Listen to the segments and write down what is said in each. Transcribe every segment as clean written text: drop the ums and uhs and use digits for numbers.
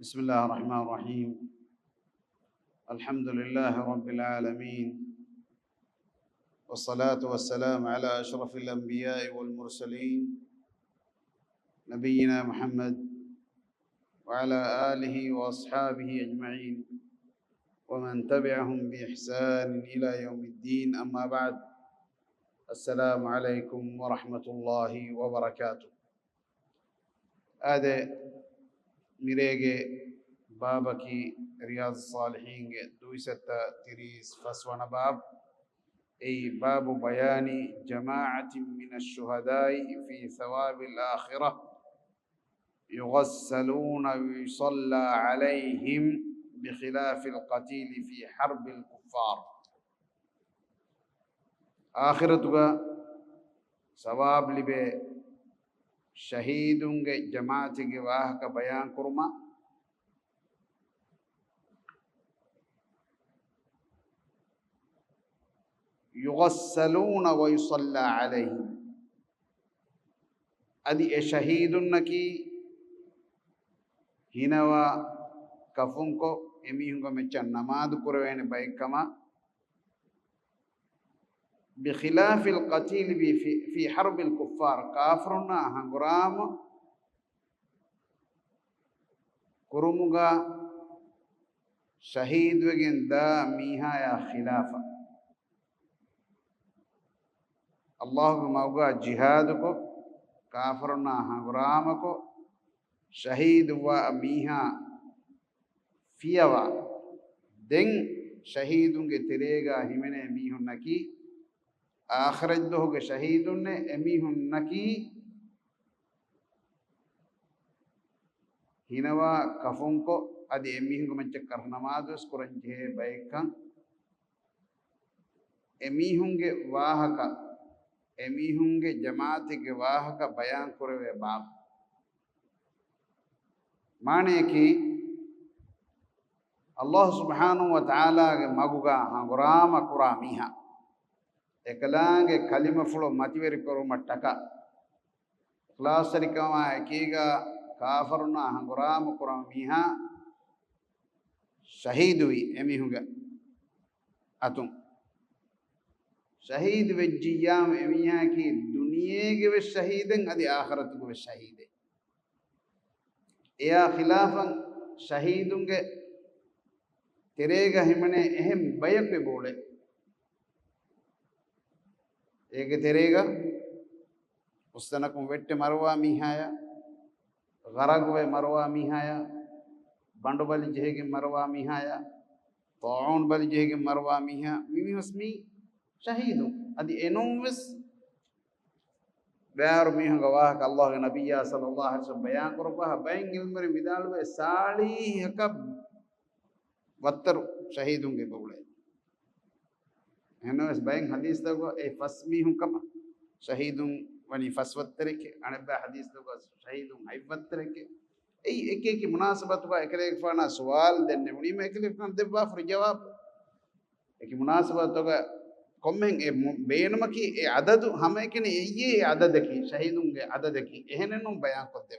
بسم الله الرحمن الرحيم. الحمد لله رب العالمين، والصلاة والسلام على أشرف الأنبياء والمرسلين نبينا محمد وعلى آله وأصحابه أجمعين ومن تبعهم بإحسان إلى يوم الدين. أما بعد، السلام عليكم ورحمة الله وبركاته. هذا ميريجي بابكي رياض الصالحين دويستا تريس فسوانا باب، أي باب بيان جماعة من الشهداء في ثواب الآخرة يغسلون ويصلى عليهم بخلاف القتيل في حرب الكفار. آخرتك ثواب لبه شهيدون جماعة واهك بيان كرما يغسلون ويصلى عليهم. أدي شهيد نكي هنوا كفونكو إميهنكو مچن نماذ كروين بايكما بخلاف القتيل في حرب الكفار. كافرنا هنغرام كرمغا شهيد وجن دا ميها يا خلافة الله موغا جهادكو كافرنا هنغرامكو شهيد وميها فيوا دين شهيدون تريغا همنا ميهن نكي آخرج دوه شهيدون اميهن نكي هنوا كفونكو ادي اميهن من چكر نمازس قرنجه بايكان اميهن واهكا اميهن جماعت واهكا بيان كروه باب माने कि अल्लाह सुब्हानहु व तआला के मगुगा हंगराम कुरामीहा एकलांगे कलिमा फुलो मतिवेरी करो मटका क्लास रिकमा एकीगा काफरना हंगराम कुरामीहा शहीद हुई एमी हुगा अतुम शहीद वेजियाम एमिया की दुनिया के वे शहीदें अदि आखिरत के वे शहीदें या खिलाफन शहीदुंगे तेरेगा हिमने अहम बयक पे बोले एक तेरेगा उस तना को वेट्टे मरवा मिहाया गरग वे मरवा मिहाया बंडो बलि जेगे मरवा मिहाया तौन बलि जेगे मरवा मिहा मिमी हस्मी शहीदु अदि एनोविस बैर मिह गवाह का अल्लाह के नबी सल्लल्लाहु अलैहि वसल्लम बयान करबा बैन इल्मरे मिदाल वे साली हकब वत्तर शहीदों के बोले हेनो इस बैन हदीस तक ए फस्मी हूं कब शहीदों वनी फसवत्तर के अनबा हदीस तक शहीदों हैवत्तर के ए एक एक की मुनासबत वा एकले फना सवाल देने उनी में एकले फना देबा फिर जवाब एक मुनासबत तो कमें ए बेनम की ए अदद हमें के ये अदद की शहीदों के अदद की एहने नु बयान को दे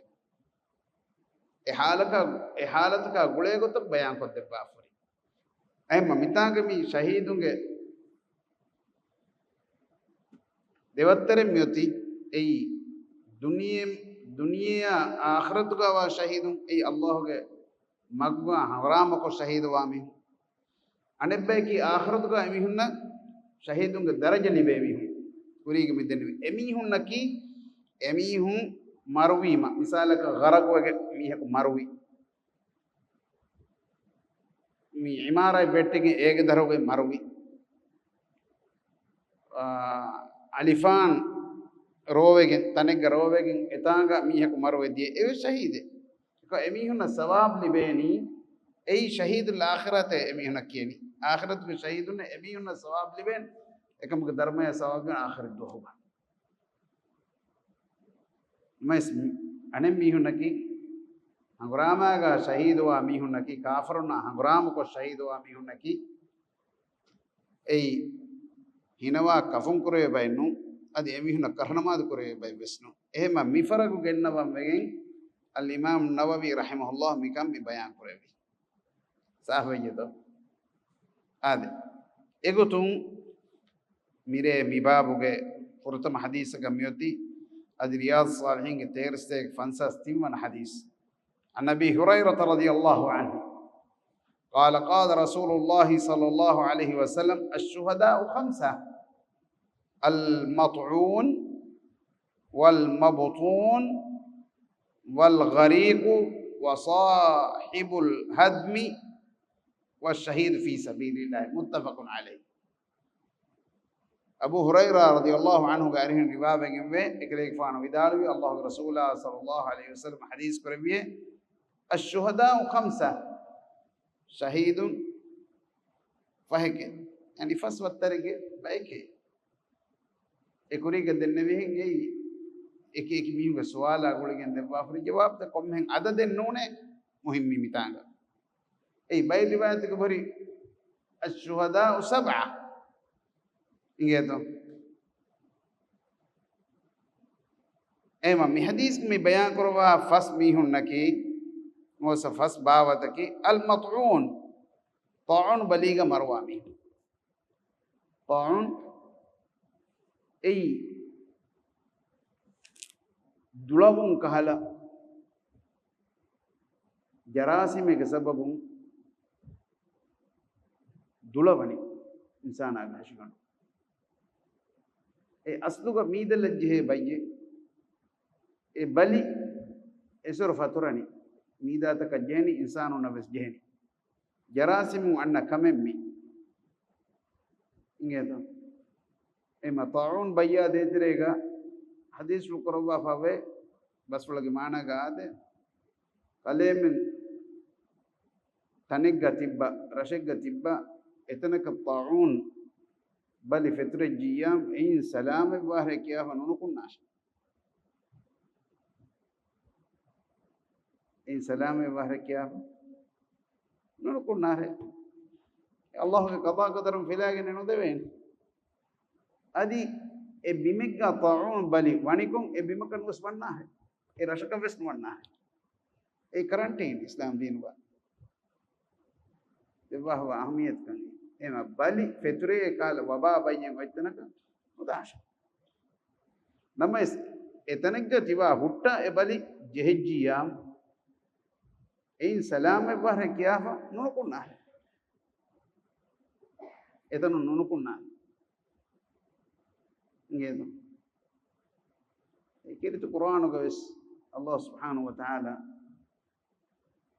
ए हालत का गुले को तो बयान को दे बाफरी ए ममिता के मी शहीदों के देवत्तरे म्योती ए दुनिया आखिरत का वा शहीदों ए अल्लाह के मगवा हराम को शहीद वामी अनबे की आखिरत का एमिहुन्ना शहीदों के दर्ज लिबे भी हूँ पूरी के मिदन एमी हूँ न कि एमी हूँ मरवी मा मिसाल का गरक वगे मी है को मरवी मी इमारा बेटे के एक धरो के मरवी अलिफान रोवेगे तने रोवेगे इतांगा मी है को मरवे दिए ए शहीद को एमी हूँ न सवाब लिबे नी ए शहीद आखिरत है एमी हूँ न कियनी आखिरत के शहीदों ने एमी उन्हें सवाब लिबेन एकम के दरमे सवाब में आखिरत दो होगा मैं इस अनेमी हूं नकी हंगरामा का शहीद हुआ मी हूं नकी काफर ना हंगराम को शहीद हुआ मी हूं नकी ए हिनवा कफुं करे बैनु अदि एमी हूं न करनमा करे बै विष्णु एमा मिफरगु गेन्नवा मेगिन الإمام النووي رحمه الله مكم بيان كربي صح وجهه هذا إغتون ميري مبابوغي فرتم حديث كميوتي رياض الصالحين تيرستيك فانساس تيمن حديث عن أبي هريرة رضي الله عنه قال قال رسول الله صلى الله عليه وسلم الشهداء خمسة المطعون والمبطون والغريق وصاحب الهدم والشهيد في سبيل الله متفق عليه أبو هريرة رضي الله عنه قارئ رواية جنبه إكريك فانو بدالوي الله رسول صلى الله عليه وسلم حديث كربيه الشهداء خمسة شهيد فهك يعني فسوى الترك بأيك إكريك الدنبيه جي إك ميهم سؤال أقول جند بافر جواب تقوم هن عدد النونه مهم ميتانغ أي باي رواية كبري الشهداء سبعة إنجازو إمام حديث में बयान करो वह फस भी हूँ न कि वो सफस बावत की المطعون طاعون बलीगा मरवामी طاعون أي दुलाबुन कहला जरासीम के सबबुन दुलाबनी इंसान आगशिगन ए असलु का मीदल जहे भाई ए बली एसर फतुरनी मीदा तक जहनी इंसानो नवस जहनी जरासीम अन्ना कमेम्मी इंगे तो ए मताउन भैया देते रहेगा हदीस रुकरवा फावे बस लगे माना गादे कले में तनिक गतिब्बा रशक गतिब्बा इतने कताउन बल फितर जियाम इन सलाम वाहे किया फनुन कुन्नाश इन सलाम वाहे किया नुन कुन्नारे अल्लाह के कदा कदरम फिलागे ने देवेन अदी ए बिमिका ताउन बली वानिकुम ए बिमकन वसवन्ना है ए रशक वसवन्ना है ए करंटीन इस्लाम दीन वा वाह वाह अहमियत कनी एमा बली फितरे काल वबा बयन वतनक उदाश नमस एतनक तिवा हुट्टा ए बली जहजियाम इन सलाम वाह किया नुनुकुन्ना है एतनु नुनुकुन्ना gitu. Kira itu Quran guys. Allah Subhanahu wa ta'ala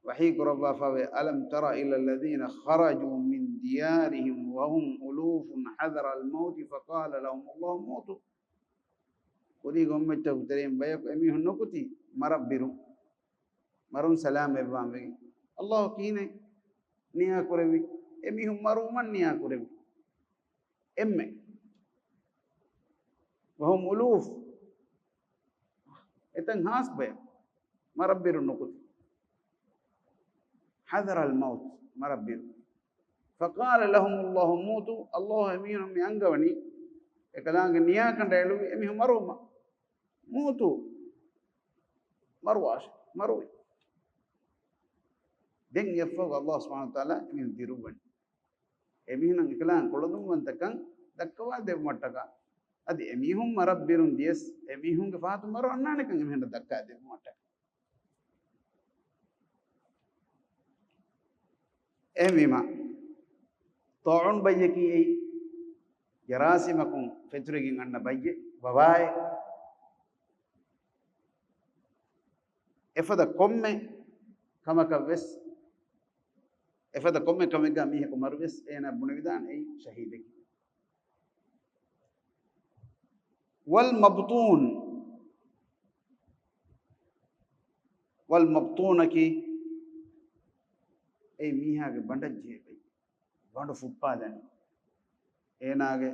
wahyi qurba fa alam tara ila alladhina kharaju min diyarihim wa hum ulufun hadara al-maut fa qala lahum Allah mutu. Kodi gomme tawtreem bayak emi hunnukuti marabbiru marun salam ebambe. Allah kine niya kurevi emi hum maruman niya kurevi. Emme وهم ألوف إتنهاس بيا مربير النقط حذر الموت مربير فقال لهم الله موتوا الله يمينهم ينقوني كلام النيا كان رأيلو يميهم مروما موتوا مرواش مروي دين يفوق الله سبحانه وتعالى يمين ديروبن يميهم كلام كلهم وانتكان دكوا دير متكا ಅದು ಎಮಿಹುಂ ಮರಬ್ಬಿರುಂ ದಿಯಸ್ ಎಮಿಹುಂ ಗೆ ಫಾತು ಮರೋ ಅಣ್ಣಾನೆ ಕಂಗೆ ಮೆಂಡ ದಕ್ಕಾ ದೆ ಮೊಟ ಎಮಿಮಾ ತೋನ್ ಬಯ್ಯ ಕಿ ಜರಾಸಿಮಕುಂ ಫೆತ್ರುಗಿ ಅಣ್ಣ ಬಯ್ಯ ಬವಾಯ್ ಎಫದ ಕೊಮ್ಮೆ ಕಮಕವೆಸ್ ಎಫದ ಕೊಮ್ಮೆ ಕಮೆಗ ಮೀಹ ಕುಮರ್ವೆಸ್ ಏನ ಬುಣವಿದಾನ್ ಐ ಶಹೀದಗಿ والمبطون والمبطون की ए मीहा के बंड जे भाई बंड फुटपादन ए नागे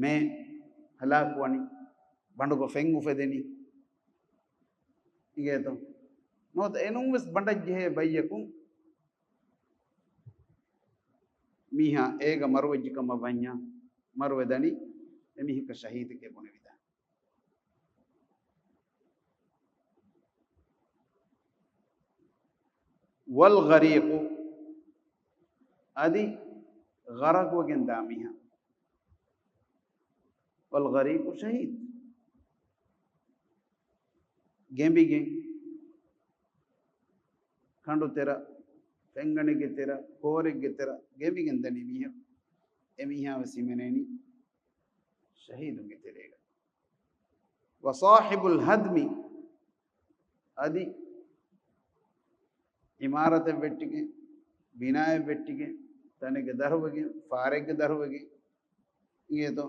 मैं हलाक वानी बंड को फेंगु फेदेनी ये तो नोत एनुंगस बंड जे भाई यकुं मीहा एग मरवजी कम बन्या मरवदनी एमिह का शहीद के बुने विदा والغريق أدي غرق وجن دامها والغريق شهيد جنبي جن خندو ترى فنغني جترا كوري جترا جنبي جن دني ميها أميها وسيمناني شهيد جتريga وصاحب الهدم أدي इमारत बेट्टिगे बिनाए बेट्टिगे तने के दरवगे फारे के दरवगे ये तो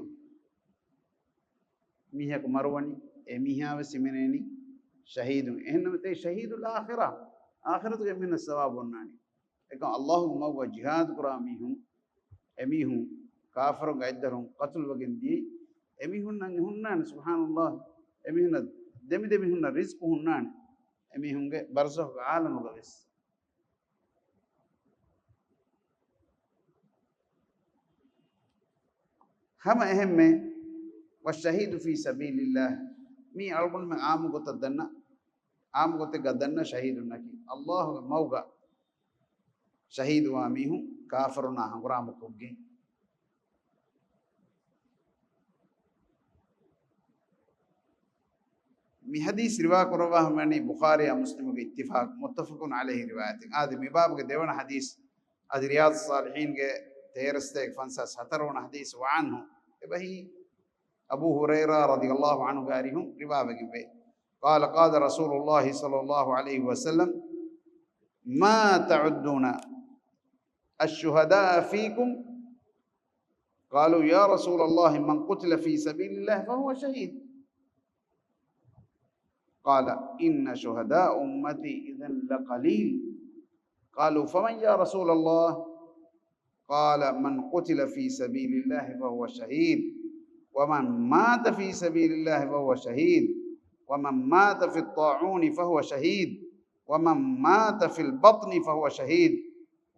मिहा को मरवनी ए मिहा व सिमनेनी शहीद एहन ते शहीदुल आखिरा आखिरत के मिन सवाब वनानी एक अल्लाह मव जिहाद कुरामी हूं एमी हूं काफर गैदर हूं कत्ल वगिंदी एमी हुन्ना हुन्ना सुभान अल्लाह एमी हुन्ना देमी देमी हुन्ना रिस्क हुन्ना एमी हुंगे बरज़ख आलम गविस हम अहम में वशहीद फी सबीलिल्लाह मी अल्बुल में आम को तदन्ना आम को ते गदन्ना शहीद नकी अल्लाह मौगा शहीद वामी हूं काफरना हंगराम कोगे मी हदीस रिवा करवा हमने बुखारी या मुस्लिम के इत्तिफाक मुत्तफकुन अलैहि रिवायत आदमी बाब के देवन हदीस आज रियाद सालिहीन के तेरस्ते फंसा 17 हदीस वान हो वही अबू हुरैरा रदियल्लाहु अन्हु गारी हूं रिवायत के قال قال رسول الله صلى الله عليه وسلم ما تعدون الشهداء فيكم قالوا يا رسول الله من قتل في سبيل الله فهو شهيد قال إن شهداء أمتي إذن لقليل قالوا فمن يا رسول الله قال من قتل في سبيل الله فهو شهيد ومن مات في سبيل الله فهو شهيد ومن مات في الطاعون فهو شهيد ومن مات في البطن فهو شهيد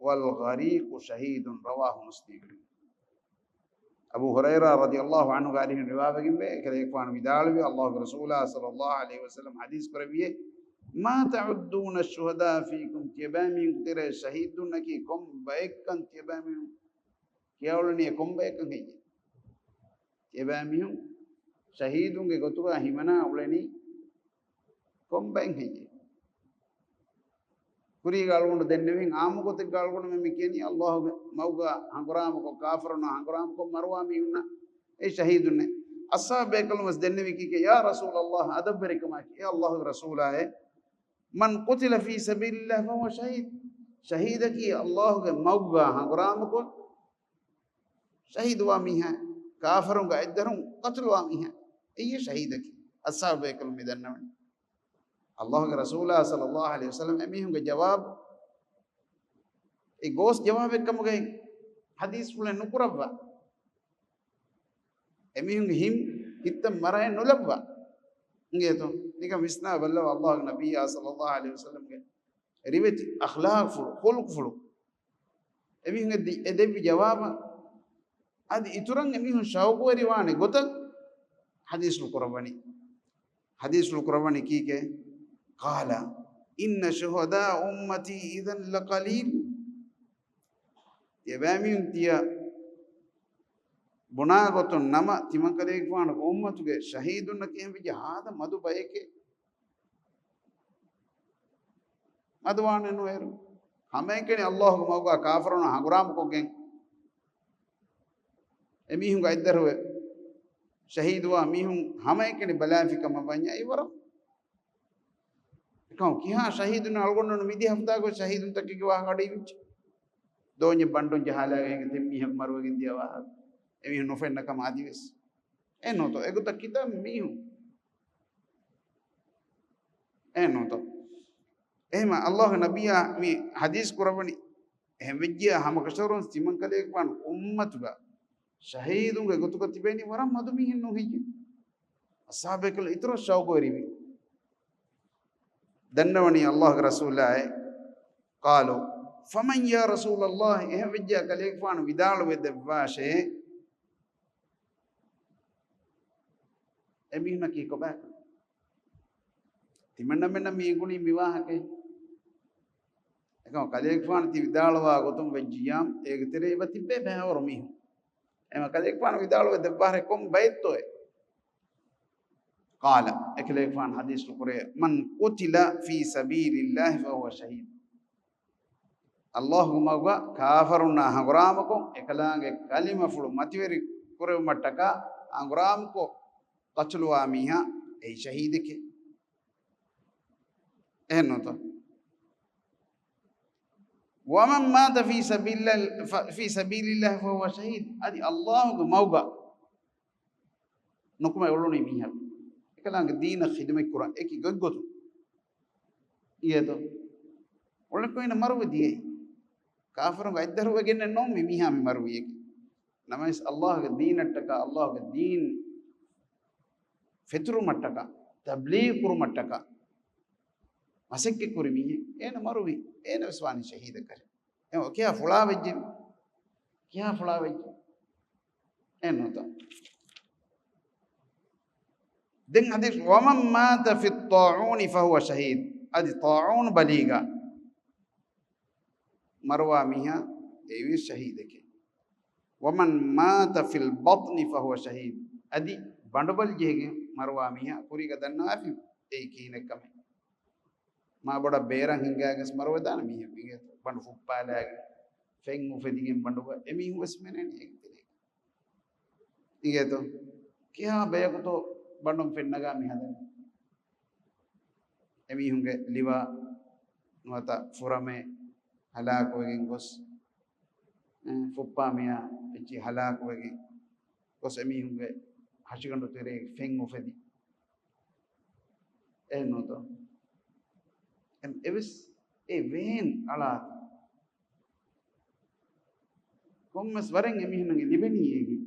والغريق شهيد رواه مسلم अबू हुरैरा रदियल्लाहु अन्हु गाली रिवायत में करे एक पान विदाल भी अल्लाह के रसूल सल्लल्लाहु अलैहि वसल्लम हदीस पर भी मा तउद्दून शुहदा फीकुम तिबामी तेरे शहीदुन की कम बैकन तिबामी केवलनी कम बैकन है तिबामी शहीदों के गोतुरा हिमना उलनी कम बैक है कुरी गालगुंड देन्नेविं आम को ते गालगुंड में मिकेनी अल्लाह मौगा हंगराम को काफरना हंगराम को मरवामी उन्ना ए शहीद ने असाब बेकल मस देन्नेवि की के या रसूल अल्लाह अदब बरकमा की या अल्लाह रसूल है मन कुतिल फी सबीलिल्लाह फहुव शहीद शहीद की अल्लाह के मौगा हंगराम को शहीद वामी है काफरों का इधरों कत्ल वामी है ये शहीद की असाब बेकल में देन्नेवि अल्लाह के रसूल सल्लल्लाहु अलैहि वसल्लम एमी होंगे जवाब एक गोस जवाब एक कम गए हदीस फुले नुकुरवा एमी होंगे हिम हितम मराए नुलबवा इंगे तो निका मिसना वल्ला अल्लाह के नबी सल्लल्लाहु अलैहि वसल्लम के रिवत अखलाक फुल खुलक फुल एमी होंगे एदेबी जवाब अद इतुरंग एमी हों शौको रिवाने गोतल हदीस नुकुरवानी की के قال إن شهداء أمتي إذن لقليل يبامي انتيا بناغة نما تمن كريك فان أمتك شهيد نكيم بيجي هذا مدو بايك مدوان نوير हमें के अल्लाह को मौका काफरों हंगराम को गें एमी हूं इधर हुए शहीद हुआ मी हूं हमें के बला फिकम बन्या इवरम कहूं कि हाँ शहीद ने अलगोंड मिदी हफ्ता को शहीद तक की वाह गाड़ी विच दोने बंडों जहाला गए कि मी हम मरो गिंदिया वाह एमी नोफे न कम आदिवस एनो तो एगो तक किता मी हूं एनो तो एमा अल्लाह नबिया मी हदीस कुरबनी हम विज्ञा हम कसरों सिमन कले एक बार उम्मत बा शहीदों के गुतु कतिबेनी वरम मधुमी हिन्नु ही असहाबे के इतरो शौक हो रही दन्नवनी अल्लाह के रसूल है कालो फमन या रसूल अल्लाह यह विज्ञा कलेक फान विदाल वे दवाशे एमी न की को बैक तिमन्ना में न मी गुणी विवाह के එකම කලෙක් ෆාන ති විදාලවා ගොතුම් වෙජ්ජියම් ඒක තෙරේ ඉවතිබ්බේ බෑවර මිහු එම කලෙක් ෆාන විදාලව දෙබ්බාර කොම් බයිත්තෝය قال اكليك فان حديث القرآن من قتل في سبيل الله فهو شهيد اللهم اغوا كافرنا هغرامكم اكلانge kalima fulu mativeri kurev mattaka anguramko qatluwa miha ei shahidike ehnoto ومن مات في سبيل الله فهو شهيد ادي الله موغا نكما يقولون ميها كلام دين خدمة القرآن إكي قد إياه ولكن مروي ديه كافرون قدر هو جن النوم ميها مروي نما الله الدين التكا الله الدين فترو متكا تبليغ كرو متكا مسك كرو ميه إيه مروي إيه نسواني شهيد كره إيه كيا فلا وجه كيا فلا وجه إيه نوتا دين حديث ومن مات في الطاعون فهو شهيد ادي طاعون بليغا مروى ميها ايوي شهيدك ومن مات في البطن فهو شهيد ادي بندبل جيگه مروى ميها پوری گدنا افي اي كينكم ما بڑا بيران هنگاگس مروى دان ميها ميگه بند فپالاگ فين مفديگم بندو امي وسمنن ايگه تو كيا بيگو تو bandum fennaga mi hadan emi hunge liwa nuata furame halak wegen gos fuppa miya echi halak wege gos emi hunge hashigandu tere feng ofedi noto evis ven ala kommes wareng emi hunge libeni yegi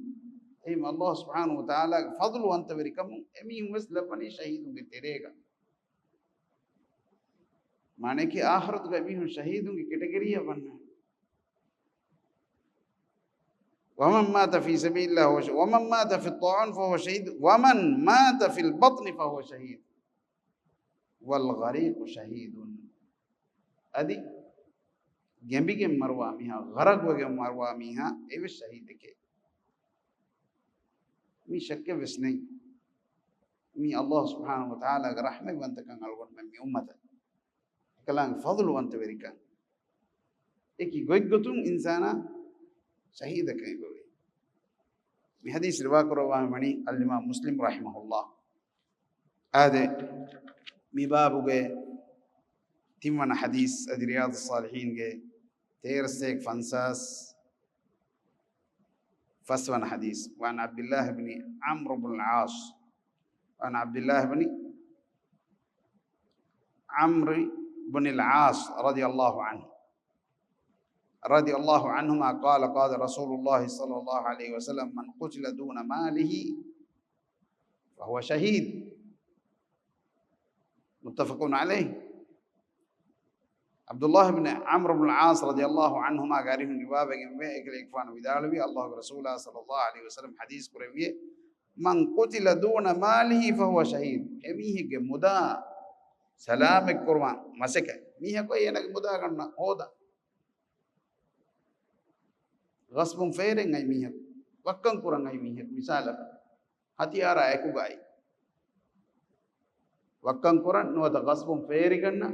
ايم الله سبحانه وتعالى فضل وانت بركم امي مسلم بني شهيد بتريگا माने कि आखिरत का भी हम शहीदों की कैटेगरी है बनना ومن مات في سبيل الله ومن مات في الطاعون فهو شهيد ومن مات في البطن فهو شهيد والغريق شهيد ادي جنبي के मरवा मिहा गरक वगे मरवा मिहा एवे शहीद के مي شك بس ني مي الله سبحانه وتعالى رحمه وانت كان الغد من امته كلام فضل وانت بريكا اكي غوغتون انسانا شهيد كاي بوي مي حديث رواك رواه مني الامام مسلم رحمه الله هذا مي بابوغه تيمنا حديث رياض الصالحين جه تيرسك فانساس فسوان حديث وعن عبد الله بن عمرو بن العاص وعن عبد الله بن عمرو بن العاص رضي الله عنهما قال قال رسول الله صلى الله عليه وسلم من قتل دون ماله فهو شهيد متفق عليه عبد الله بن عمرو بن العاص رضي الله عنهما قارئ جواب اكليكفان ودالوي الله رسوله صلى الله عليه وسلم حديث قروي من قتل دون ماله فهو شهيد اميه مدا سلام قرما مسك ميه کوئی انك مدا کرنا ہودا غصب فيرن اي ميه وكن قران اي ميه مثال हथियार आए को गाय वक्कन कुरन नो द गस्बुम फेरी करना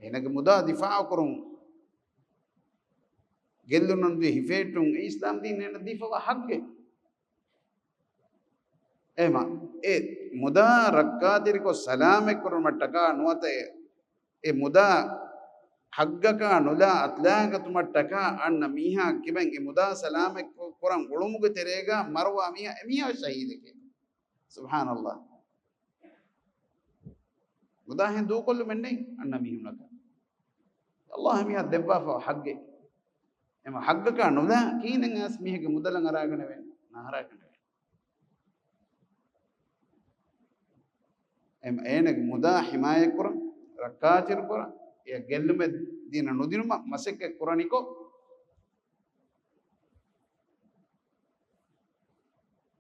එනක මුදා දිෆා කරුම් ගෙල්ලුනන් දී හිෆේටුම් ඉස්ලාම් දීන් එන දිෆා හක්ගේ එම ඒ මුදා රක්කාදිරිකෝ සලාම කරුම් මට්ටක නුවත ඒ මුදා හග්ගක නුලා අත්ලාගතු මට්ටක අන්න මීහා කිබෙන් ඒ මුදා සලාම කරුම් ගොළුමුග තෙරේගා මරවා මීහා එමියා ශහීදකේ සුබ්හානල්ලාහ් මුදා හෙන් දූකොල්ලු මෙන්නේ අන්න මීහුනක الله ميها دبافة حقه إما حقك نودا كين الناس ميها مدلنا نراجعنا وين نهراجعنا وين إما أينك مدا حماية كورا ركاتير كورا يا جلهم دينا نودينو ما مسك كورانيكو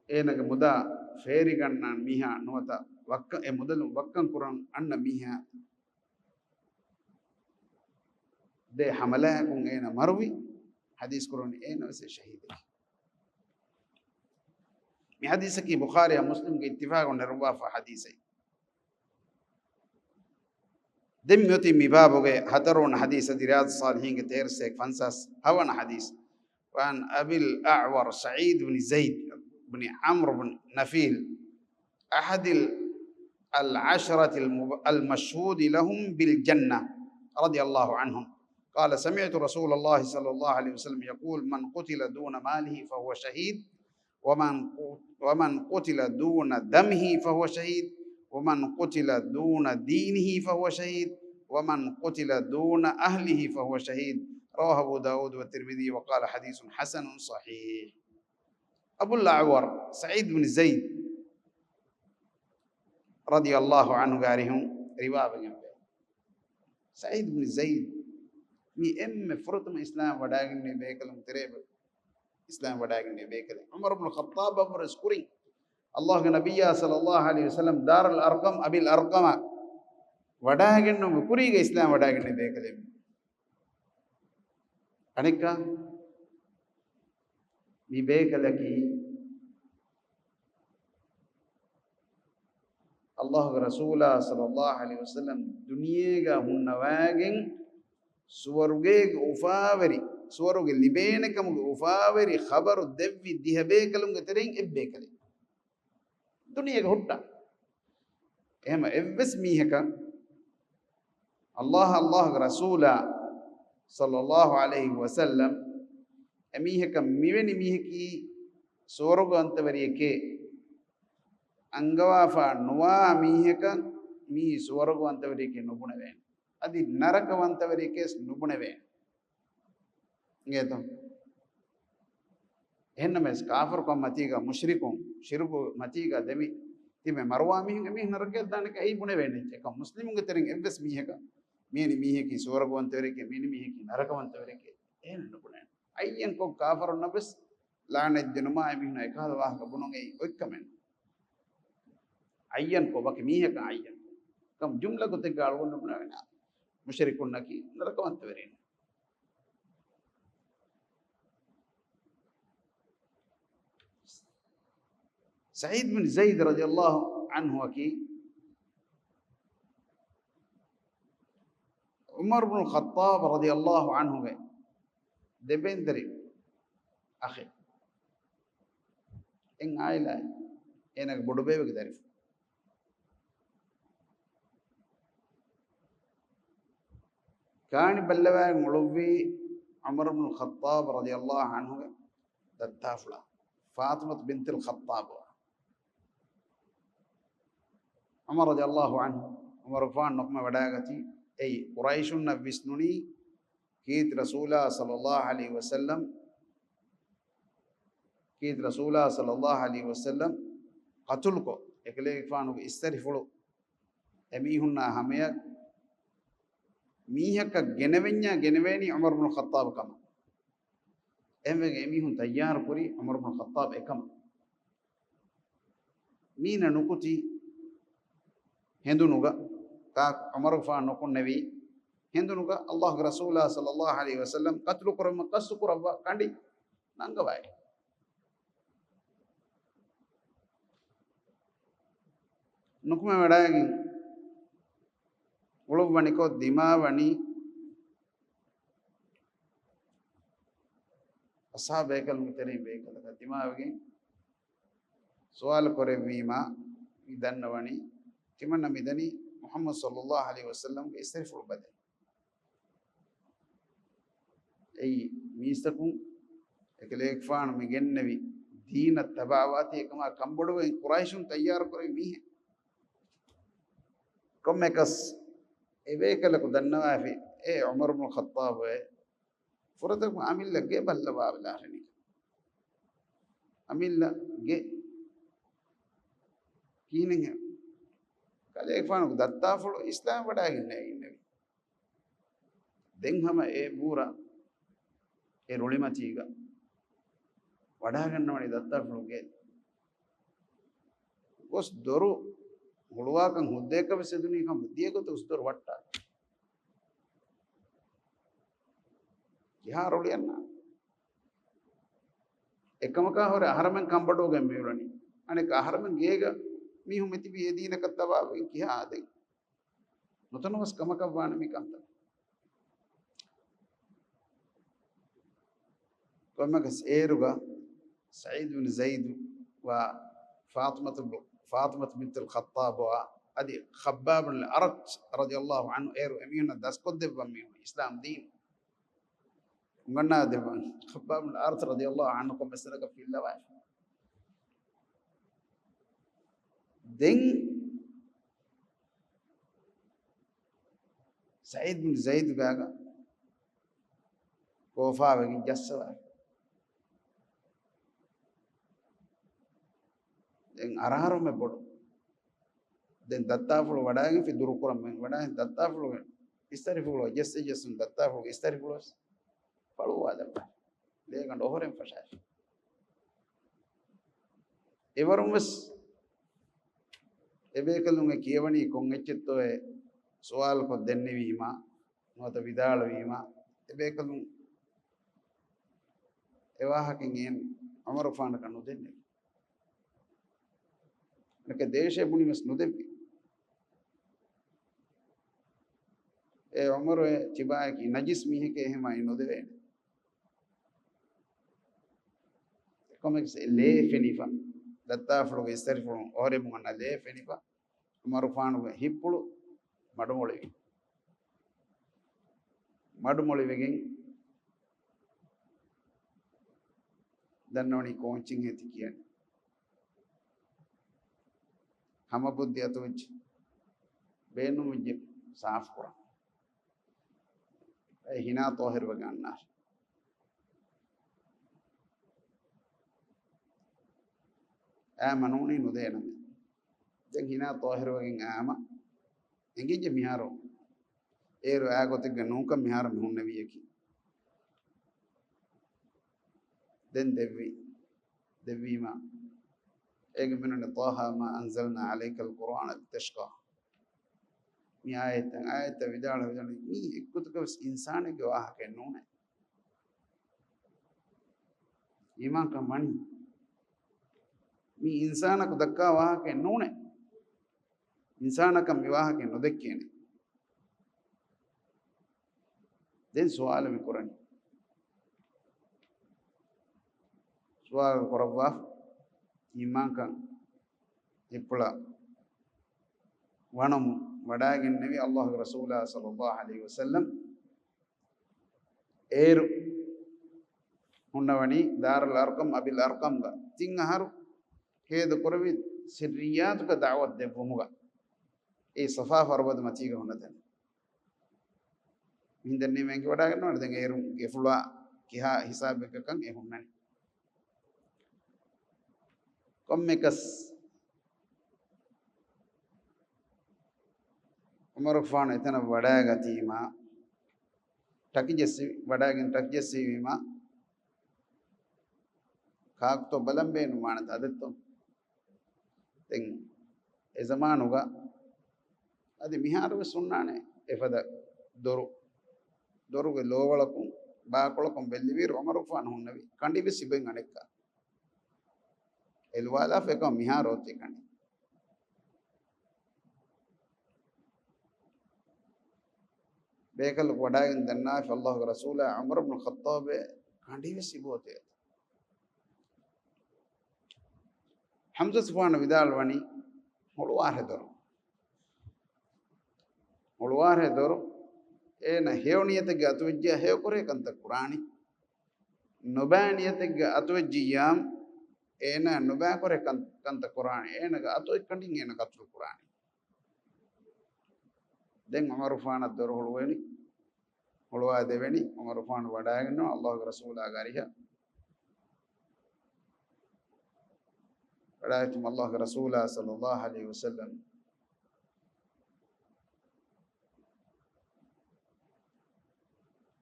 أينك مدا فيري كنا ميها نوتا وك مدل وكان كوران أن ميها de hamala kun ena marwi hadis kurun ena se shahid mi hadis ki bukhari ya muslim ke ittifaq on ruwa fa hadisai dem yoti mi baboge hatarun hadis riyad salihin ke ter se fansas hawan hadis وعن أبي الأعور سعيد بن زيد بن عمرو بن نفيل أحد العشرة المشهود لهم بالجنة رضي الله عنهم قال سمعت رسول الله صلى الله عليه وسلم يقول من قتل دون ماله فهو شهيد ومن قتل دون دمه فهو شهيد ومن قتل دون دينه فهو شهيد ومن قتل دون أهله فهو شهيد رواه أبو داود والترمذي وقال حديث حسن صحيح أبو الأعور سعيد بن زيد رضي الله عنه قارهم رواية سعيد بن زيد مي فرطم إسلام وداغني بيكلم تريب إسلام وداغني بيكلم عمر بن الخطاب أمر اسكري الله نبي صلى الله عليه وسلم دار الأرقم أبي الأرقم وداغنو بكري إسلام وداغني بيكلم أنيكا مي بيكلكي الله رسول صلى الله عليه وسلم دنيا هنواجن سورغيك أفاوري سورغ لبينكم أفاوري خبر الدفي ديهبيكلم كترين إبيكلم دنيا هوتا إما إبس ميهكا الله رسول صلى الله عليه وسلم أميهكا ميوني ميهكي سورغ أنتوريكي ಅಂಗವಾಫಾ ನುವಾ ಮೀಹಕ ಮೀ ಸ್ವರ್ಗವಂತವರಿಗೆ ನುಗುಣವೇ ಅದಿ ನರಕವಂತವರಿಗೆ ನುಗುಣವೇ ಇಂಗೇತು ಹೆನ್ನಮೆಸ್ ಕಾಫರ್ ಕೊ ಮತಿಗ ಮುಶ್ರಿಕು ಶಿರ್ಕು ಮತಿಗ ದೆಮಿ ತಿಮೆ ಮರ್ವಾ ಮೀಹಕ ಮೀ ನರಕ ದಾನಕ ಐ ಗುಣವೇ ನೆಚ್ಚ ಕ ಮುಸ್ಲಿಮ್ಗೆ ತೆರಿಂಗ್ ಎವ್ವೆಸ್ ಮೀಹಕ ಮೀನಿ ಮೀಹಕಿ ಸ್ವರ್ಗವಂತವರಿಗೆ ಮೀನಿ ಮೀಹಕಿ ನರಕವಂತವರಿಗೆ ಏನು ನುಗುಣ ಅಯ್ಯನ್ ಕೊ ಕಾಫರ್ ನಬಸ್ ಲಾನೆ ದಿನುಮಾ ಮೀನ ಏಕಾದ ವಾಹಕ ಬುನುಂಗೈ ಒಕ್ಕಮೆನ್ ayyan ko baki mihe ka ayyan kam jumla ko te galwon na mushrikun naki narakawant verin Sa'id bin Zaid radhiyallahu anhu aki Umar bin Khattab radhiyallahu anhu ge debendri akhi en ayla enak bodbe ge darif كان بلوا ملوي عمر بن الخطاب رضي الله عنه دتافلا فاطمة بنت الخطاب عمر رضي الله عنه عمر فان نقمة وداغتي أي قريش نبسنوني كيد رسول صلى الله عليه وسلم كيد رسول صلى الله عليه وسلم قتلكو يكلي فانو استرفلو أميهن هميك ميهك جنبيني عمر بن الخطاب كما ميهن تيار بري عمر بن الخطاب كم مين نكتي هندو نوغا تا عمر فان نكون نبي هندو نوغا الله رسول صلى الله عليه وسلم قتل كرم قص كرم كاندي نانغواي نكما وڑاگي ಉಳುವಣಿ ಕೋ ದಿಮಾವಣಿ ಅಸಾ ಬೇಕಲ್ ಮುತರಿ ಬೇಕಲ್ ದಿಮಾವಿಗೆ ಸವಾಲ್ ಕೊರೆ ವೀಮಾ ಇದನ್ನವಣಿ ತಿಮನ್ನ ಮಿದನಿ ಮುಹಮ್ಮದ್ ಸಲ್ಲಲ್ಲಾಹು ಅಲೈಹಿ ವಸಲ್ಲಂ ಗೆ ಇಸ್ರಿಫುಲ್ ಬದೆ ಐ ಮೀಸ್ತಕು ಎಕಲೇಕ್ ಫಾನ್ ಮಿಗೆನ್ನವಿ ದೀನ ತಬಾವಾತಿ ಕಮಾ ಕಂಬಡುವ ಕುರೈಶುನ್ ತಯ್ಯಾರ್ ಕೊರೆ ಮೀಹೆ ಕೊಮ್ಮೆಕಸ್ إبيك لك دنوا في عمر بن الخطاب فرضك عامل لك جيب اللباب الآخرين عامل لك جيب كينه قال يفعلوا دتا فلو إسلام بداين النبي دين هم بورا رولي ما تيجا بداين نواني دتا فلو جيب بس دورو ಹುಳುವಾಕಂಗ್ ಹುದ್ದೇಕ ಬಿಸಿದು ನೀ ಹಮ್ ಹುದ್ದೇಕ ಉಸ್ತೋರ್ ವಟ್ಟ කිහාරොලියන්න එකමකා හොර අහරමෙන් කම්බඩෝ ගැම්මේවරණි අනෙක අහරමෙන් ගේග මිහු මෙති බියදීනක තවාවෙන් කිහාදෙන් නොතනවස් කමක වානමි කන්ත කොමකස් ඒරුගා سعيد بن زيد وفاطمة بنت الخطاب وأدي خباب الأرت رضي الله عنه إيرو أمينا داس قد بميو إسلام دين وقلنا دبان خباب الأرت رضي الله عنه قم بسنك في الله واش دين سعيد بن زيد باغا كوفا بغي جسوا دين أرارو में बोलो den dattafulu wadaagi fi durukuram men wadaagi dattafulu istarifulo jesse dattafulu istarifulo palu wada le gando horen fashash evarum was ebe kalunge kiyawani kon eccetto e suwal ko denni wima nota vidala wima ebe kalun ewahakin en Umar Fan kanu denne nake deshe buni mas nudevi e Umar tibaa ki najis mihe ke hema inodeve comics le fenifa datta flo istari flo ore munna le fenifa Umar Fan hippulu madumolivegen dannoni coaching heti kiyan hama buddhi atuj beenu mujje saaf kura hina tohir waganna amanuni nudena den hina tohir wagen ama engije miharo ero agote ganuka miharo mihunne wiyeki den devima ege minne taha ma anzalna alayka alqur'ana litashqa mi ayat vidala mi ikkutuka insane ge wah ke nune iman ka mani mi insana ko dakka wah ke nune insana ka miwah ke nodekkene den suwal mi qur'an suwal qur'wa iman kan ippula wanamu wadagen nabi Allah Rasulullah sallallahu alaihi wasallam eru hunnawani darul arqam abil arqam da tingaharu hedu qurbi sirriyat ka da'wat de bumuga e safa farbad matiga hunatan hindanne mengi wadagen no den eru gefulwa kiha hisab ekkan e hunnani kommekas Umar Fan etana wadaga tima takijesi wadagen takijesi wima kaakto balambe nu manata adatto ten e zamanuga adi miharuge sunnane efada doruge lowalakum baakolakum belliviru Umar Fan hunnavi kandibe siben anekka elwala feka miharoti kani bekal wadagen danna fi Allah Rasulullah Umar ibn Khattab kandibe sibote Hamza Sufyan vidalwani holware doro ena hewniyate ge atujja hew kore kanta Qur'ani nobaniyate ge atujjiyam ena noba kore kanta Qur'ani ena ga atoy kandin ena katru Qur'ani den Umar Fan doro holwa deveni Umar Fan wadagenno Allah Rasulullah gariha wadatum Allah Rasulullah sallallahu alaihi wasallam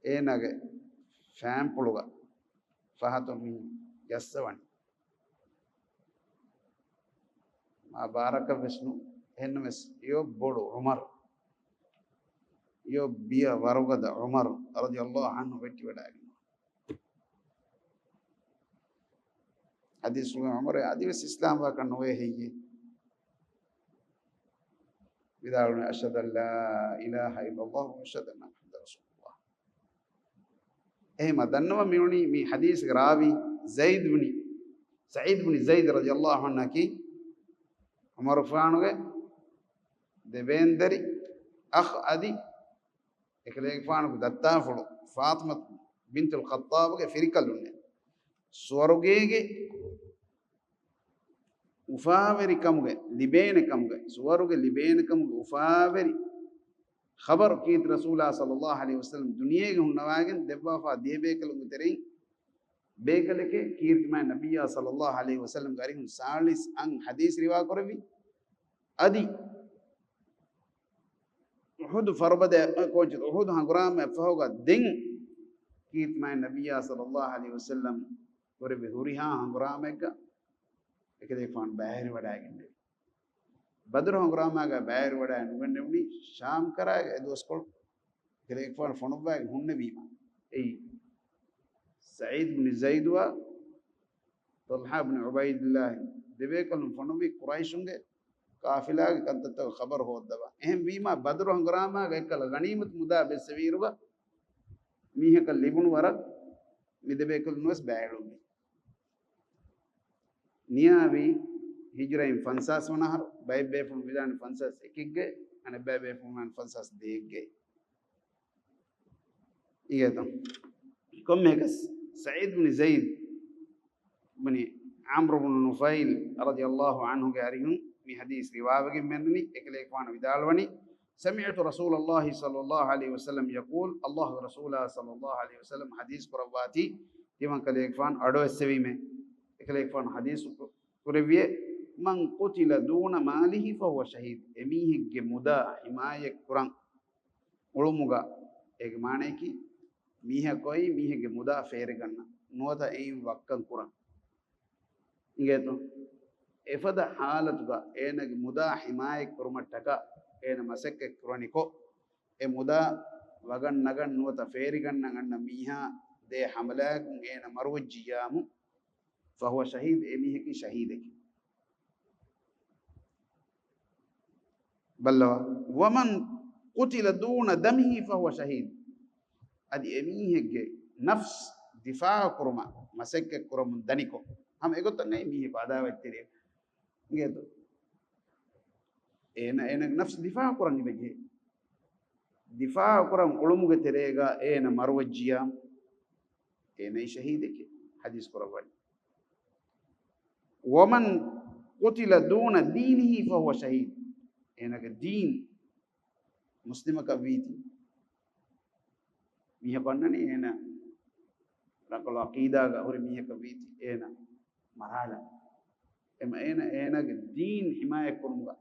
enage fampuluga fahatum yassawani ma baraka Vishnu henmes yo bodu Umar yo biya warugada Umar radiyallahu anhu vetti wadagi حديث عمر حديث إسلام وكان هي بدارنا أشهد أن لا إله إلا الله وأشهد أن محمد رسول الله. ما دنوا منوني من حديث راوي سعيد بن زيد رضي الله عنه كي عمر فانوه دبندري أخ أدي إكليك فانوه دتافلو فاطمة بنت الخطاب के फिरिकलुन्ने स्वरुगेगे उफावेरी कमुगे लिबेने कमुगे स्वरुगे लिबेने कमुगे उफावेरी खबर कीत रसूला सल्लल्लाहु अलैहि वसल्लम दुनिया के हुन्नवागे देवाफा देबे कलुगे तेरे बेकले के कीर्त में नबिया सल्लल्लाहु अलैहि वसल्लम गारी हुन 40 अंग हदीस रिवा करबी अदी उहुद फरबदे कोच उहुद हंगराम में फहोगा दिन कीत में नबिया सल्लल्लाहु अलैहि वसल्लम करे बिहुरिहा हंगराम का एकदे फान बाहर वडागिंदे बदर हंगराम का बाहर वडा नुगंडे उनी शाम करा दोस्कोल एकदे फान फोनबा हुन्ने बीमा ए सईद बिन ज़ैद व तलहा बिन उबैदुल्लाह देबेकल फोनबी कुरैशुंगे काफिला कंत खबर हो दबा एम बीमा बदर हंगराम का एकल गनीमत मुदा बेसवीरवा मीहे का लिबुन वरक मिदबेकल नुस बैडुंगी नियावी हिजराइन फंसास वनहर बैबे फुन विदान फंसास एकिगे अने बैबे फुन फंसास देगे ये तो कम है कस सईद बिन ज़ैद बनी عمرو بن نفيل رضي الله عنه قارئون في حديث رواية مني إكليك وانا بدالوني سمعت رسول الله صلى الله عليه وسلم يقول الله رسوله صلى الله عليه وسلم حديث قرباتي يمن كليك فان أدو السوي में إكليك فان حديث قربيه من قتل دون ماله فهو شهيد एमीह के मुदा हिमायत कुरान उलमुगा एक माने की मीह कोई मीह के मुदा फेर करना नोता एम वक्कन कुरान इंगे तो एफदा हालतुगा एनगे मुदा हिमायत कुरमटका एन मसक्के कुरानिको ए मुदा वगन नगन नोता फेर करना गन्न मीह दे हमला एन मरवजियामु فهو शहीद एमीह की शहीद है बल्लवा वमन कुतिल दून दमिही फहुव शहीद अदि एमीह के नफ्स दिफा कुरमा मसक्के कुरम दनिको हम एगो तो नहीं मीह को अदावत तेरे ये तो एन एन नफ्स दिफा कुरम निबे दिफा कुरम उलुम के तेरेगा एन मरवजिया एन शहीद के हदीस कुरम वमन कुतिल दून दीनिही फहुव शहीद एनक दीन मुस्लिम का वीति मीह पन्ननी एना रकल अकीदा का और मीह का वीति एना मराला एम एना एना के दीन हिमायत करूंगा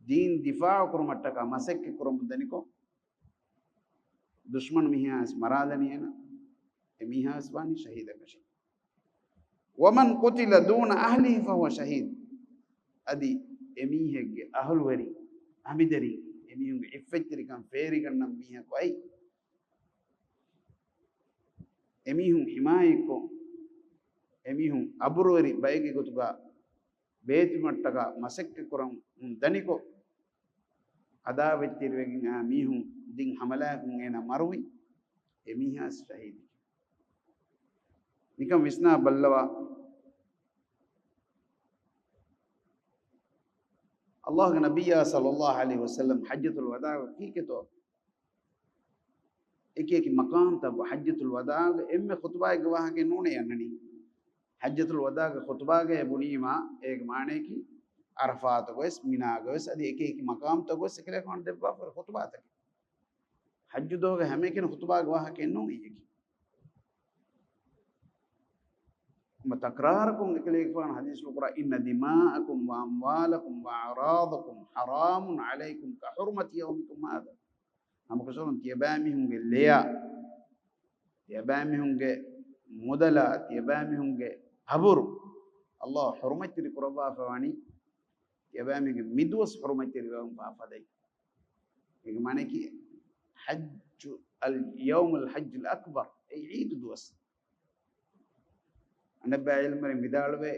दीन दिफा करूमट्टा का मसक के करूम दनिको दुश्मन मीह अस मरादनी एना मीह असबानी शहीद कशी वमन कुतिल दून अहली फहुव शहीद अदी एमीह के अहल वरी अमिदरी एमीह के इफ़्फ़तरी kan फेरी करना मीह को आई एमीह हिमाय को एमीह अबुरवरी बैगे को तुगा बेति मट्टगा मसक्क कुरम दनी को अदा व्यक्तिर वेगिंग मीह दिन हमला कुंगेना मरुई एमीह शहीद निकम विस्ना बल्लवा अल्लाह के नबी सल्लल्लाहु अलैहि वसल्लम हज्जतुल वदा की के तो एक मकाम तब हज्जतुल वदा एम खुतबा गवाह के नूने अन्नी हज्जतुल वदा के खुतबा के बुनीमा एक माने की अरफात गोस मिना गोस अदि एक मकाम तो गोस सकले कोन देबा पर खुतबा तक हज दो हमें के खुतबा गवाह के नूने की तकरारकुम इकलेफान हदीस कुरान इन दिमाअकुम व अमवालकुम व अरादकुम हरामुन अलैकुम का हुर्मत यौमिकुम हादा हम कसोन तियबामी होंगे लिया तियबामी होंगे मुदला तियबामी होंगे हबुर अल्लाह हुर्मत रि कुरबा फवानी तियबामी के मिदवस हुर्मत रि व फाफदई एक माने की हज अल यौम अल हज अल अकबर ईद दुवस anabba ilmari midalwe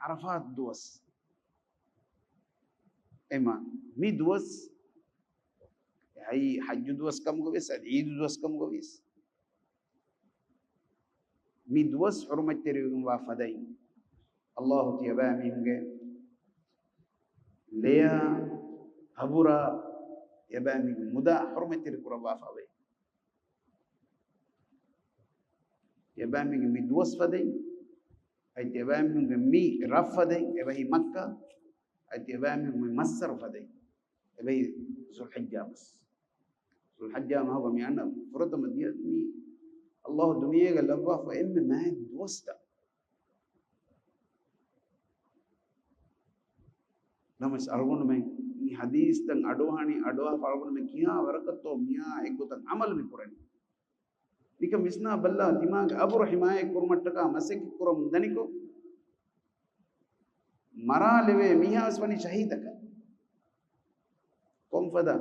arafat duwas ema mi duwas hay hajj duwas kam gowis eid duwas kam gowis mi duwas hurmateri wa fadai allah tiyabami hunge leya abura yabami muda hurmateri kuraba fawe yabami mi duwas fadai ay yabami mi rafadai ebahi makkah ay yabami mi masar fadai ebahi zulhijja bas zulhijja ma huwa mi anna furada madiyat mi Allah dunia ga labba fa imme ma duwasta namas algon me ni hadis tang adohani adoha algon me kiya warakatto miya egotan amal me kurani nika misna balla dimag abur himaye kurmattaka masek kurum daniko maraleve miha aswani shahidaka kom fada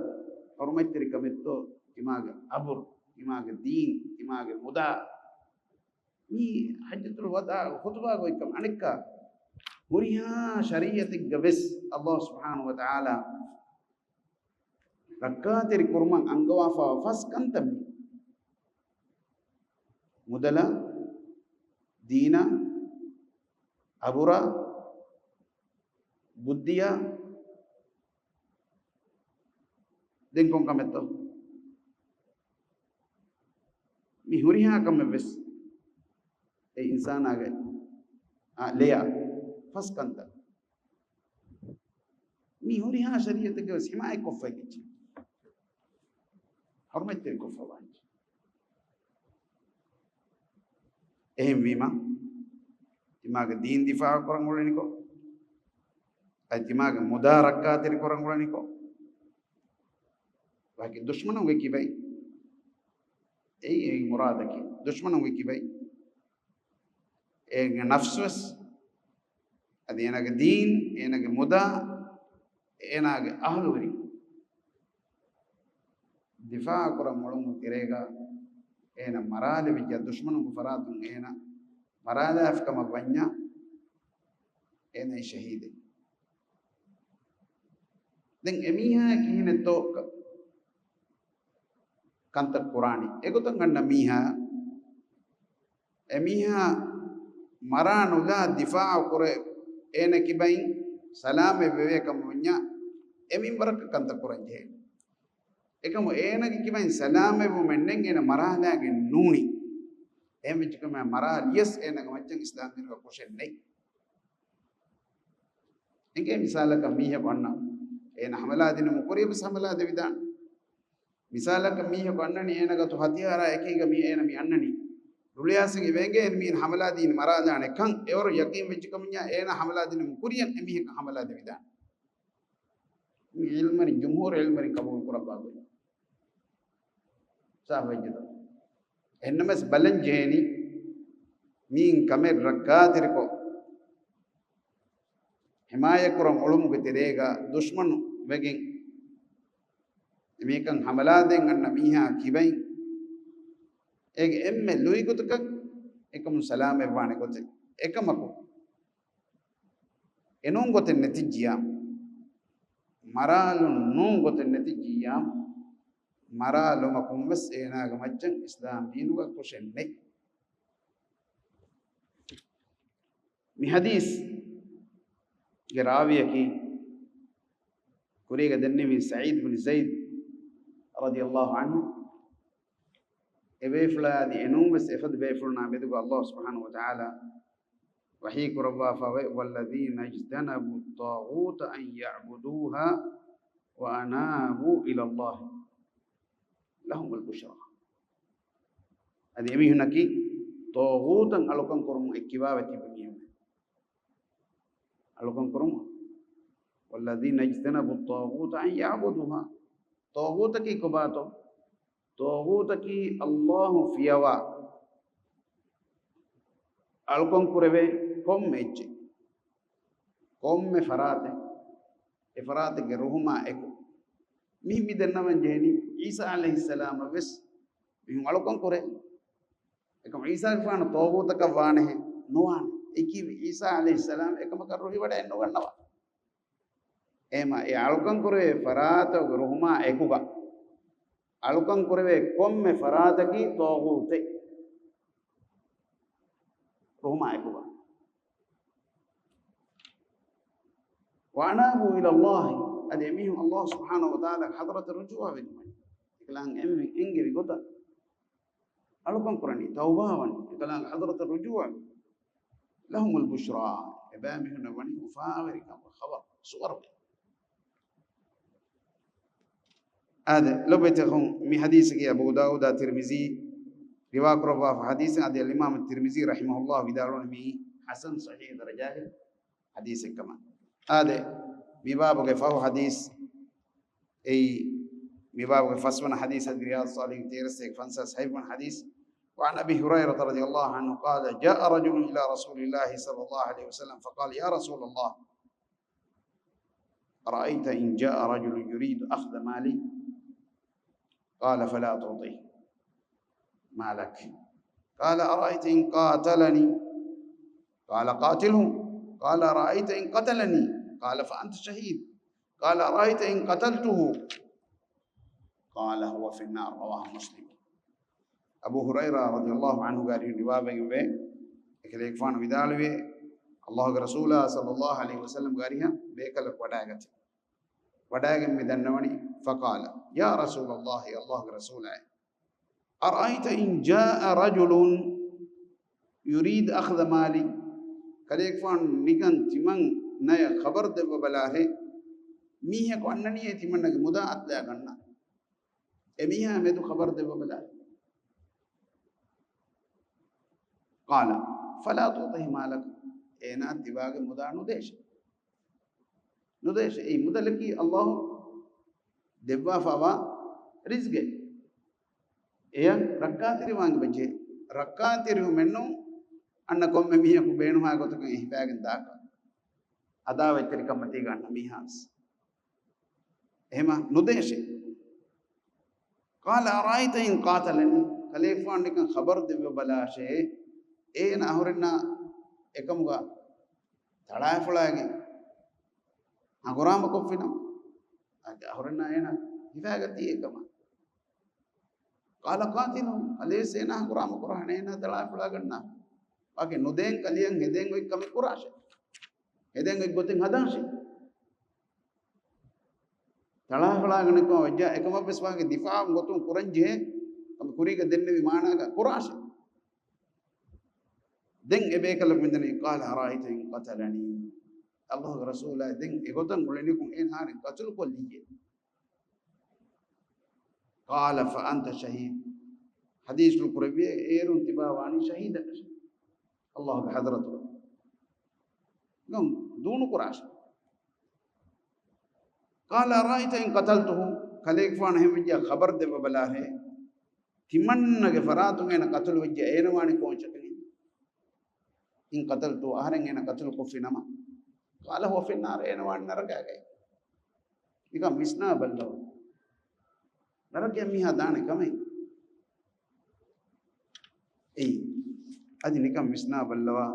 hurmatri kametto dimag abur dimag deen dimag muda ni hajjatul wada khutba goikam anikka muriha shariatik gabes Allah subhanahu wa ta'ala rakkatir kurman angawafa faskantam mudala dina abura buddhiya denkon kametto mi huriha kamebes e insana ge leya faskanta mi huriha shariat ge himaye koffa gichi hurmatte koffa wanj ehem wima timaga deen difa korangolani ko ay timaga mudarakkatir korangolani ko baki dushmanon ge kibay ei muradaki dushmanon ge kibay e nafswas adi enaga deen enaga muda enaga ahluri difa korangolon tirega ena marale vijja dushmanon gu faratun ena marale afkama banya ena shahide den emiha kihine to kanta qurani egotan ganna miha emiha maranula difaa kore ena kibain salame beve kamnya emin barak kanta quranje ekamo ena kibain salame bu mennen ena marala ge nuni em chikama maral yes ena gamachang islam din ko question nei enge misala ka miha banna ena hamala din mukuri bis hamala de vidan misala ka miha banna ni ena ga to hatiyara ekiga mi ena mi annani ruliyasing evenge en min hamala din marala ne kan eor yakin vichikamnya ena hamala din mukuriyan emi ka hamala de vidan mi ilmari jumhur ilmari kabul kurabba sahwajida ennamas balanjeni min kamer rakkatir ko himaya kuram ulum geterega dushman wegen mekan hamaladen anna miha kibai ege emme lui gutka ekam salame wane gote ekamako enon gote netijia maralun non gote netijia maralo makumbes ena gamachan islam dinuga kushenne mi hadis garawiya ki kuriga danne min sa'id bin zaid radiyallahu anhu ebe fuladi enumbes efad be fulna bedu Allah subhanahu wa ta'ala wahi kuraba fa walladhina ijtanabu at-taghut an ya'buduha wa anabu ila Allah lahum al-bushra adi emi hunaki taghutan alokan korum ekibawati buniyam alokan korum walladhina ijtanabu at-taghut an ya'buduha taghut ki kobato taghut ki Allah fiyawa alokan kurebe kommeche komme farate e farate ge ruhuma eko mi denna manjeni Isa alayhi salam bes mi alokon kore ekam Isa fana taghut ka wane nuwan iki Isa alayhi salam ekama karruhi wada enno gannawa ema e alukan kurwe farata ruhuma ekuga alukan kurwe komme farata ki tawhute ruhuma ekuga wa anabu ila Allah ademihum Allah subhanahu wa ta'ala hadrat rujua binma iklang inge bigota alukan kurani tawbawan iklang hadrat rujua lahum al-bushra ibamihum nabani ufaawirika khabar suwar هذا لو بيتهم من حديث أبو داود الترمذي رواية كروا في حديث هذا الإمام الترمذي رحمه الله بدارون مي حسن صحيح درجات حديث كمان هذا بباب كفاه حديث أي بباب كفاسمنا حديث رياض الصالحين تيرسك فانسى صحيح من حديث وعن أبي هريرة رضي الله عنه قال جاء رجل إلى رسول الله صلى الله عليه وسلم فقال يا رسول الله أرأيت إن جاء رجل يريد أخذ مالي قال فلا تعطيه مالك قال أرأيت إن قاتلني قال قاتله قال أرأيت إن قتلني قال فأنت شهيد قال أرأيت إن قتلته قال هو في النار رواه مسلم أبو هريرة رضي الله عنه قال رواية يبه كليك فان بدالوي الله رسوله صلى الله عليه وسلم قالها بيكلك وداعت وداعم مدنوني فقال يا رسول الله الله رسوله أرأيت إن جاء رجل يريد أخذ مالي كليك فان نيكان تيمان نيا خبر دب بلاه ميه کو أنني تيمان نك مداعت لا كنا أميها مدو خبر دب بلاه قال فلا تعطيه مالك أنا اتباع مداع نديش أي مدلكي الله دبوا فوا رزق يا ركعتري وانغ بجے ركعتري منو أنكم مميها كبينها قطعة إهباء داك أدا وتري كمتي غان ميهاس هما نديش قال أرأيت إن قاتلني خليفان لكن خبر دبوا بلاشه إيه نهورنا إكمغا تلاي فلاغي أقرام كفنا أهورنا هنا هفاقتي كمان قال قاتلهم أليس هنا أقرام قرآن هنا تلاي فلاغنا باقي ندين كليان هدين وي كمي قراش هدين وي قوتين هدانش تلاي فلاغنا كما وجه إكما بس باقي دفاع قوتون قرآن جه كم كوريك دين بمعنى قراش دين إبيك لك من دني قال أرأيت إن قتلني الله رسوله دين إغوتن قلنيكم إن هارين قتل كل ليه قال فأنت شهيد حديث القربي إيرون تباواني شهيدك الله بحضرته نعم دون قراش قال أرأيت إن قتلته خليك فان هم جا خبر دب بلاه تمن نغفراتو إن قتل وجه إيرواني كون شكني إن قتلته أهرن إن قتل كفنما قال هو في النار إيرواني نرجع جاي إذا مسنا بلّو نرجع ميها دانة كمين إيه أدي نكمل مسنا بلّوا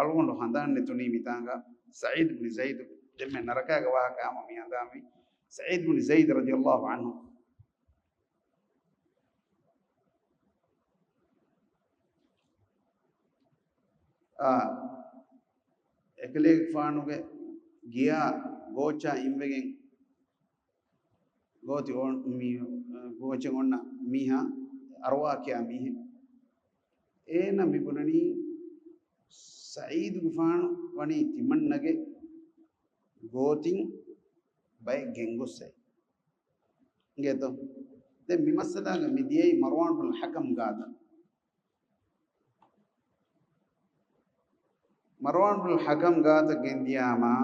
ألون هندان نتوني ميتانغا سعيد بن زيد جمع نرجع جواه كام ميها دامي سعيد بن زيد رضي الله عنه එකලේ ෆානුගේ ගියා ගෝචා ඉම්බෙගෙන් ගෝති ඕන් මී ගෝචෙන් ඔන්න මීහා අරවා කියා මීහ ඒන මිබුණනි සঈද් ගුෆානු වනි තිමන්නගේ ගෝතින් බයි ගෙන්ගොස්සේ ගේතෝ දැන් මිමස්සලාගේ මිදියේ මර්වාන් බින් හකම් ගාතා مروان بن الحكم قال جندياما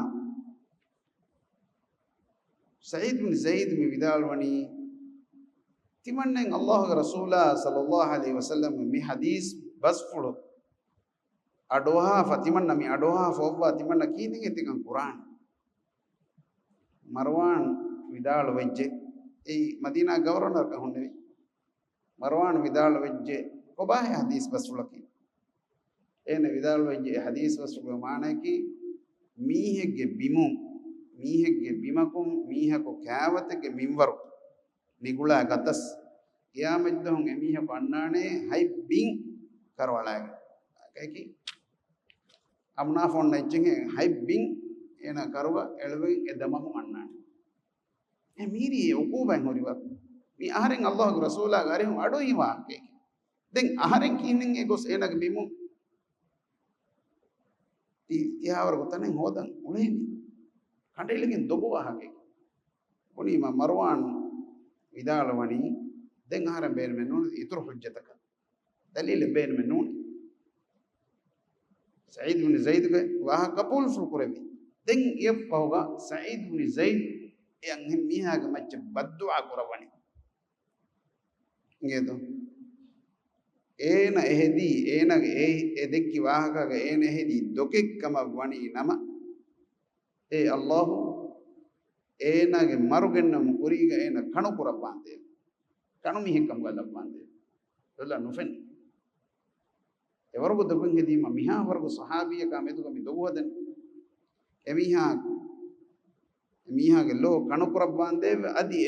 سعيد بن زيد من بدال وني تمنى الله رسوله صلى الله عليه وسلم من حديث بس فلو أدوها فتمنى من أدوها فوقها تمنى كيدين يتكلم القرآن مروان بدال وجه أي مدينة غورنر كهوني، مروان بدال وجه كباه حديث بس فلكي. مروان بدال وجه أي مدينة غورنر كهوني، مروان بدال وجه كباه حديث بس فلكي. مروان بدال وجه أي مدينة غورنر كهوني، مروان بدال وجه كباه حديث بس فلكي. ene vidal wajje hadis wasugo maanaki mihegge bimu mihegge bimakum mihako kawatege minwaru nigula gatas qiyameddahun emiha pannane hay bin karwalaga kayki amna phone najjenge hay bin ena karuwa elwen edamamu annane e miri ukuban horiwa mi aharen allah rasula garihum adoiwa kayki den aharen kinin e gos enage bimu tiawar gotanen hodan ulemi kandelegen dobuwa hake kuni ma marwan vidalawani den aharen ben menun itur hujjataka dalil ben menun sa'id ibn zaid ga wa qabul ful qurabi den yefawga sa'id ibn zaid yang miha ga macce baddu'a qurawani ngedo ena ehedi ena edekki wahaka ga ena ehedi dokekkama wani nama e allah ena ge marugennam kuriga ena kanu kurapande kanu mihekam galapande dolla nufen ewargu dobun hedima miha wargu sahabiya ka meduga mi doguhaden emiha ge lo kanu kurapande adi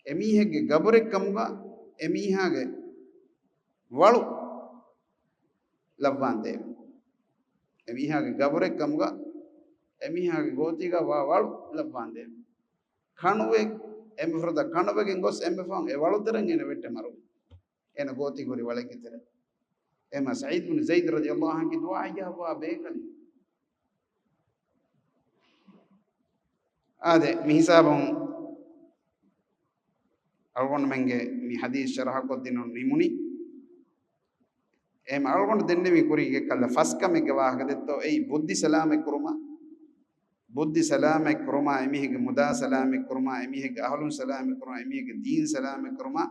emihege gaburekkam ga emihage walu labbande emihage gaburekkam ga emihage gotiga walu labbande kanuwe emfrada kanuwege ngos emfang e walu tereng ene wette maru ena goti gori walakitere ema sa'id ibn zaid radhiyallahu anhu dua ya wa bekali ade mi hisabon algon menge mi hadith sharh ko dinon nimuni em algon denne mi kurige kala faska me gawah gadetto ei buddhi salame kurma emihige muda salame kurma emihige ahlun salame kurma emihige din salame kurma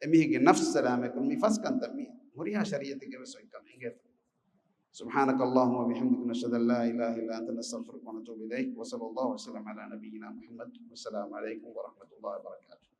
emihige nafs salame kurma faskan tammi muriya shariyati ke so ikam inge سبحانك اللهم وبحمدك نشهد ان لا اله الا انت نستغفرك ونتوب اليك وصلى الله وسلم على نبينا محمد والسلام عليكم ورحمه الله وبركاته